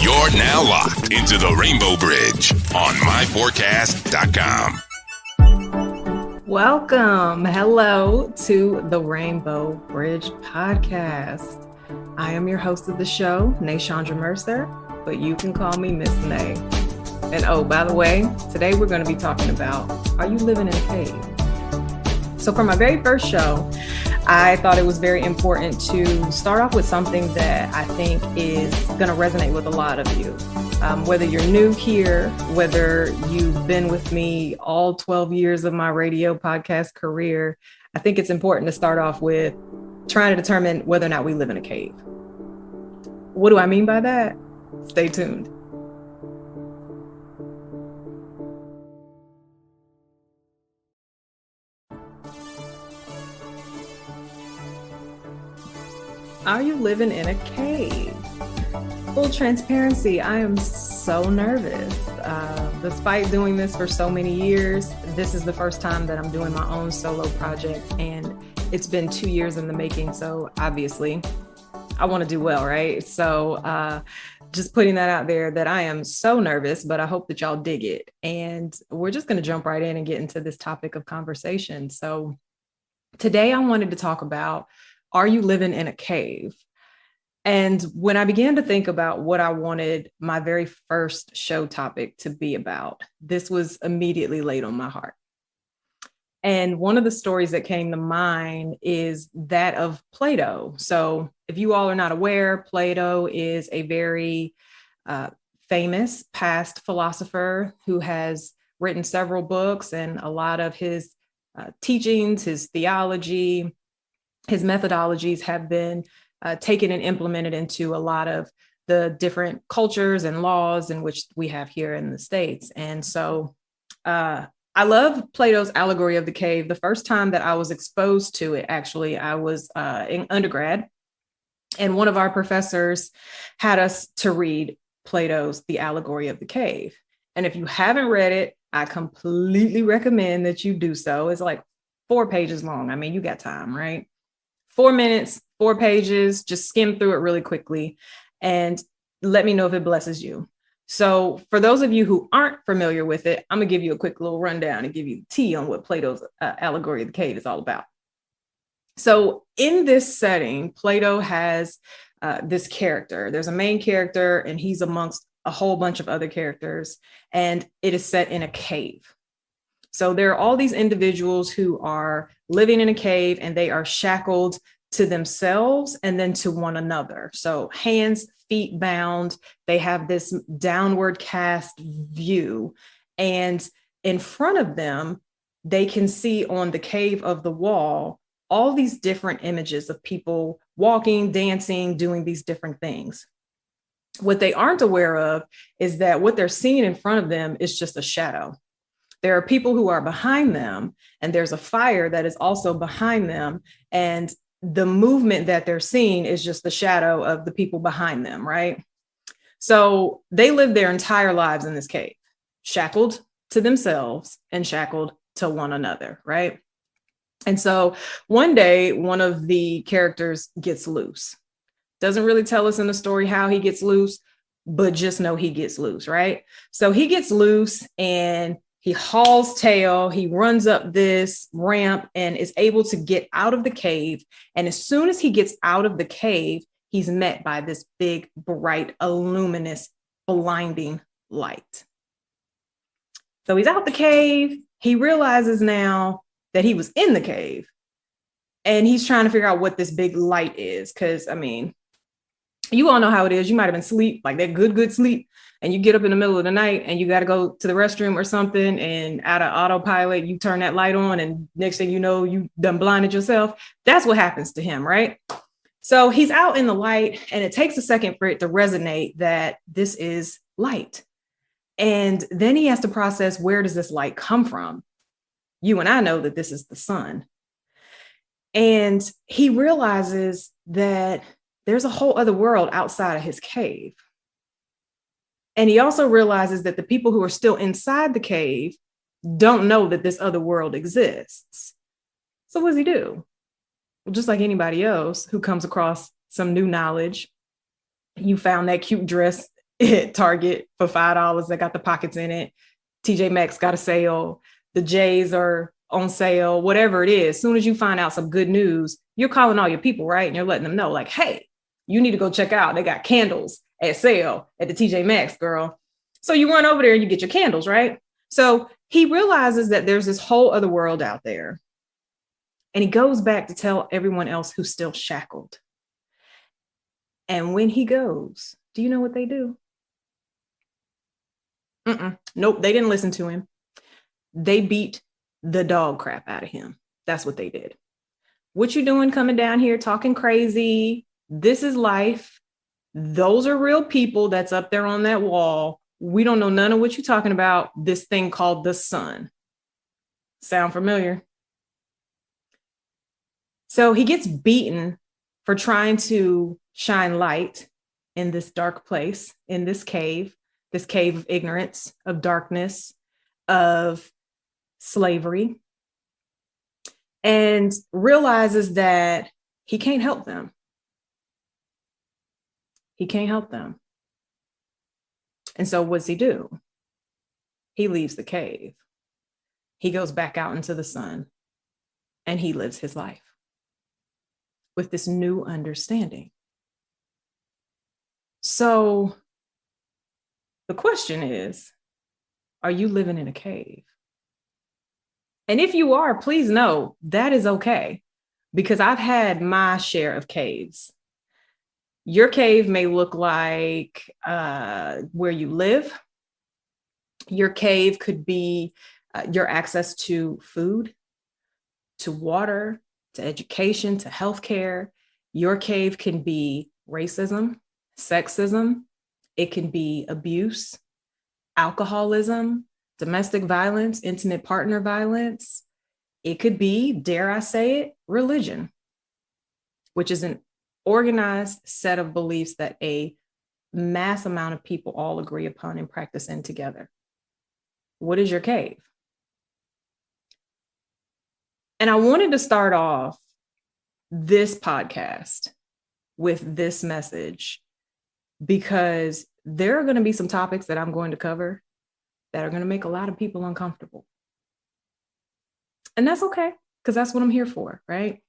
You're now locked into the Rainbow Bridge on myforecast.com. Welcome. Hello to the Rainbow Bridge podcast. I am your host of the show, Nayshondra Mercer, but you can call me Miss Nay. And oh, by the way, today we're going to be talking about, are you living in a cave? So for my very first show, I thought it was very important to start off with something that I think is going to resonate with a lot of you. Whether you're new here, whether you've been with me all 12 years of my radio podcast career, I think it's important to start off with trying to determine whether or not we live in a cave. What do I mean by that? Stay tuned. Are you living in a cave? Full transparency, I am so nervous. Despite doing this for so many years, this is the first time that I'm doing my own solo project, and it's been 2 years in the making. So obviously I want to do well, right? So just putting that out there that I am so nervous, but I hope that y'all dig it. And we're just going to jump right in and get into this topic of conversation. So today I wanted to talk about, are you living in a cave? And when I began to think about what I wanted my very first show topic to be about, this was immediately laid on my heart. And one of the stories that came to mind is that of Plato. So if you all are not aware, Plato is a very famous past philosopher who has written several books, and a lot of his teachings, his theology, his methodologies have been taken and implemented into a lot of the different cultures and laws in which we have here in the States. And so I love Plato's allegory of the cave. The first time that I was exposed to it, actually, I was in undergrad, and one of our professors had us to read Plato's The Allegory of the Cave. And if you haven't read it, I completely recommend that you do so. It's like 4 pages long. I mean, you got time, right? 4 minutes, 4 pages, just skim through it really quickly and let me know if it blesses you. So for those of you who aren't familiar with it, I'm gonna give you a quick little rundown and give you the tea on what Plato's allegory of the cave is all about. So in this setting, Plato has this character. There's a main character and he's amongst a whole bunch of other characters, and it is set in a cave. So there are all these individuals who are living in a cave, and they are shackled to themselves and then to one another. So hands, feet bound, they have this downward cast view. And in front of them, they can see on the cave of the wall all these different images of people walking, dancing, doing these different things. What they aren't aware of is that what they're seeing in front of them is just a shadow. There are people who are behind them, and there's a fire that is also behind them. And the movement that they're seeing is just the shadow of the people behind them, right? So they live their entire lives in this cave, shackled to themselves and shackled to one another, right? And so one day, one of the characters gets loose. Doesn't really tell us in the story how he gets loose, but just know he gets loose, right? So he gets loose and he hauls tail, he runs up this ramp and is able to get out of the cave. And as soon as he gets out of the cave, he's met by this big, bright, luminous, blinding light. So he's out the cave. He realizes now that he was in the cave, and he's trying to figure out what this big light is. Because, I mean, you all know how it is. You might have been asleep, like that good sleep, and you get up in the middle of the night and you got to go to the restroom or something, and out of autopilot, you turn that light on, and next thing you know, you done blinded yourself. That's what happens to him, right? So he's out in the light, and it takes a second for it to resonate that this is light. And then he has to process, where does this light come from? You and I know that this is the sun. And he realizes that there's a whole other world outside of his cave. And he also realizes that the people who are still inside the cave don't know that this other world exists. So what does he do? Well, just like anybody else who comes across some new knowledge, you found that cute dress at Target for $5. They got the pockets in it. TJ Maxx got a sale. The J's are on sale, whatever it is. As soon as you find out some good news, you're calling all your people, right? And you're letting them know, like, hey, you need to go check out. They got candles at sale at the TJ Maxx, girl. So you run over there and you get your candles, right? So he realizes that there's this whole other world out there. And he goes back to tell everyone else who's still shackled. And when he goes, do you know what they do? Nope, they didn't listen to him. They beat the dog crap out of him. That's what they did. What you doing coming down here talking crazy? This is life. Those are real people that's up there on that wall. We don't know none of what you're talking about. This thing called the sun. Sound familiar? So he gets beaten for trying to shine light in this dark place, in this cave of ignorance, of darkness, of slavery, and realizes that he can't help them. He can't help them. And so what's he do? He leaves the cave. He goes back out into the sun and he lives his life with this new understanding. So the question is, are you living in a cave? And if you are, please know that is okay, because I've had my share of caves. Your cave may look like where you live. Your cave could be your access to food, to water, to education, to healthcare. Your cave can be racism, sexism. It can be abuse, alcoholism, domestic violence, intimate partner violence. It could be, dare I say it, religion, which is an organized set of beliefs that a mass amount of people all agree upon and practice in together. What is your cave? And I wanted to start off this podcast with this message, because there are going to be some topics that I'm going to cover that are going to make a lot of people uncomfortable. And that's okay, because that's what I'm here for, right?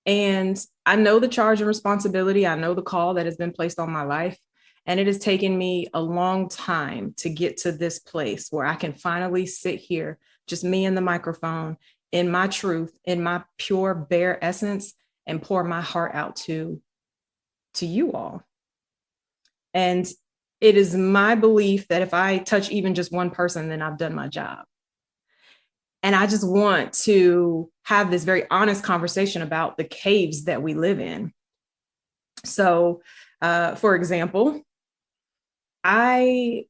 And I know the charge and responsibility. I know the call that has been placed on my life. And it has taken me a long time to get to this place where I can finally sit here, just me and the microphone, in my truth, in my pure, bare essence, and pour my heart out to you all. And it is my belief that if I touch even just one person, then I've done my job. And I just want to have this very honest conversation about the caves that we live in. So, for example, I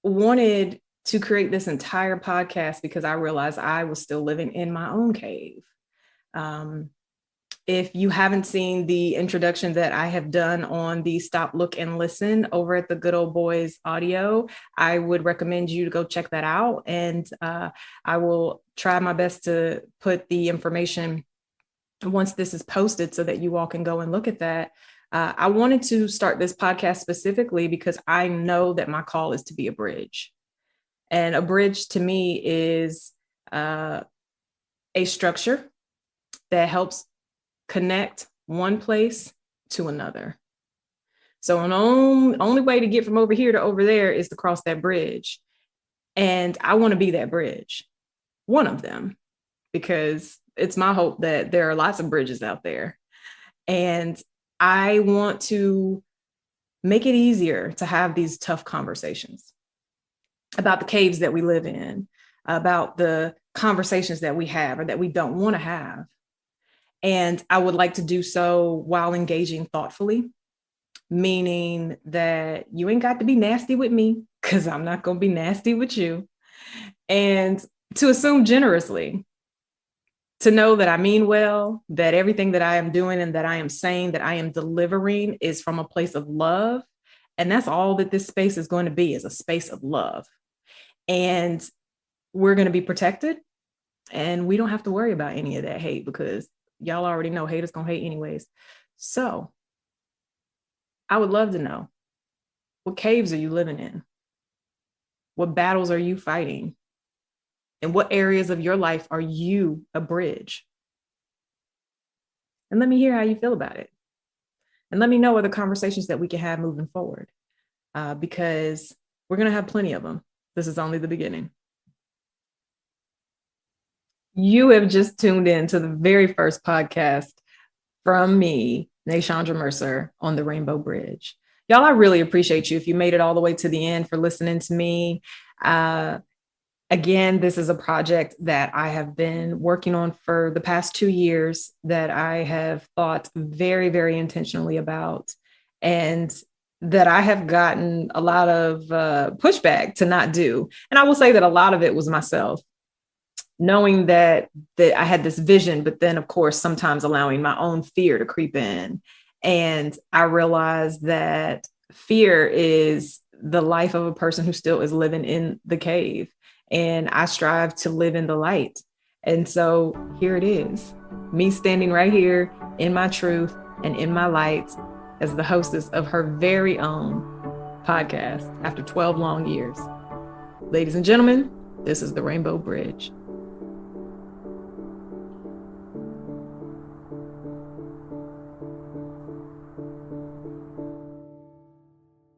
wanted to create this entire podcast because I realized I was still living in my own cave. If you haven't seen the introduction that I have done on the Stop, Look, and Listen over at the Good Old Boys Audio, I would recommend you to go check that out. And I will try my best to put the information once this is posted so that you all can go and look at that. I wanted to start this podcast specifically because I know that my call is to be a bridge. And a bridge to me is a structure that helps connect one place to another. So an only way to get from over here to over there is to cross that bridge. And I want to be that bridge, one of them, because it's my hope that there are lots of bridges out there. And I want to make it easier to have these tough conversations about the caves that we live in, about the conversations that we have or that we don't want to have. And I would like to do so while engaging thoughtfully, meaning that you ain't got to be nasty with me because I'm not going to be nasty with you. And to assume generously, to know that I mean well, that everything that I am doing and that I am saying, that I am delivering is from a place of love. And that's all that this space is going to be, is a space of love. And we're going to be protected. And we don't have to worry about any of that hate because y'all already know haters gonna hate anyways. So I would love to know, What caves are you living in? What battles are you fighting? In what areas of your life are you a bridge? And let me hear how you feel about it. And let me know other conversations that we can have moving forward, because we're going to have plenty of them. This is only the beginning. You have just tuned in to the very first podcast from me, Nayshondra Mercer, on the Rainbow Bridge. Y'all, I really appreciate you if you made it all the way to the end for listening to me. Again, this is a project that I have been working on for the past 2 years that I have thought very, very intentionally about, and that I have gotten a lot of pushback to not do. And I will say that a lot of it was myself, knowing that I had this vision, but then, of course, sometimes allowing my own fear to creep in. And I realized that fear is the life of a person who still is living in the cave. And I strive to live in the light. And so here it is, me standing right here in my truth and in my light as the hostess of her very own podcast after 12 long years. Ladies and gentlemen, this is the Rainbow Bridge.